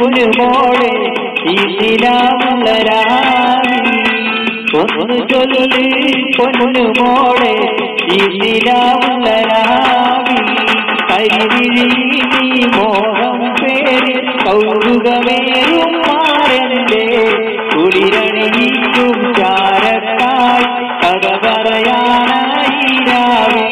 പൊന്നു മോളെ ഈ നിലാവുള്ള രാവിൽ ഒന്ന് ചൊല്ലി പൊന്നു മോളെ ഈ നിലാവുള്ള രാവിൽ കരിവിഴി നീ മോഹം പേര് കൗതുകമേറും മാറന്റെ കുളിരണിയിലും ചാരത്തായി കഥ പറയാനായി രാവിൽ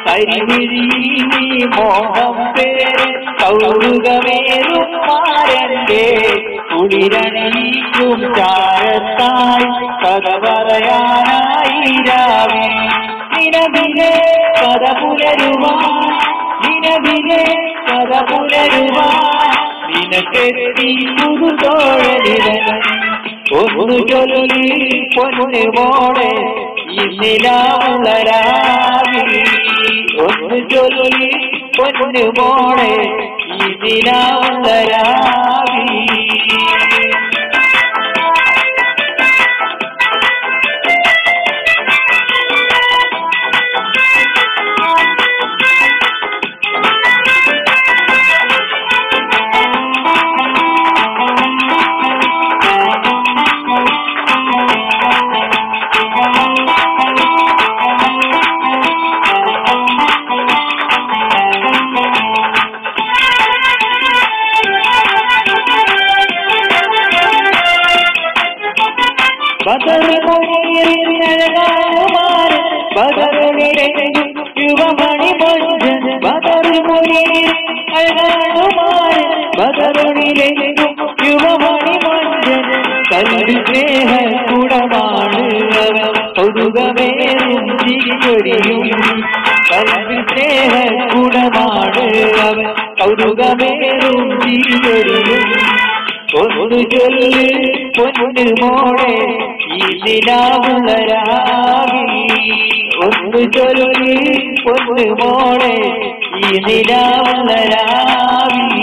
കരിവിഴി നീ മോഹം പേര് കൗതുകമേറും മാറന്റെ കുളിരണിയിലും ചാരത്തായി കഥ പറയാനായി രാവിൽ നിലവിലെ കഥ പുലരുവാൻ നിലവിലെ കഥ പുലരുവാൻ നിനക്കെത്തി പുതുതോഴലിടൻ ഒന്ന് ചൊല്ലി പൊന്നു മോളെ ഈ നിലാവുള്ള രാവിൽ ഒന്ന് ചൊല്ലി പൊന്നു മോളെ ഈ നിലാവുള്ള രാവിൽ ബദറുമൊഴിയഴകാകുമാരൻ ബദറുനിരയും യുവമണി മൊഞ്ചൻ ബദറുമൊഴിയിൽ അഴകാകുമാരൻ ബദറുനിരയും യുവമണി മൊഞ്ചൻ കൽവി സ്നേഹ കുടമാണ് അവൻ കൗതുകമേറും ചിരിയൊരിയും കൽവി സ്നേഹ കുടമാണ് അവൻ കൗതുകമേറും ചിരിയൊരിയും ഒന്ന് ചൊല്ലി പൊന്നു മോളെ ഈ നിലാവുള്ള രാവിൽ ഒന്ന് ചൊല്ലി പൊന്നു മോളെ ഈ നിലാവുള്ള രാവിൽ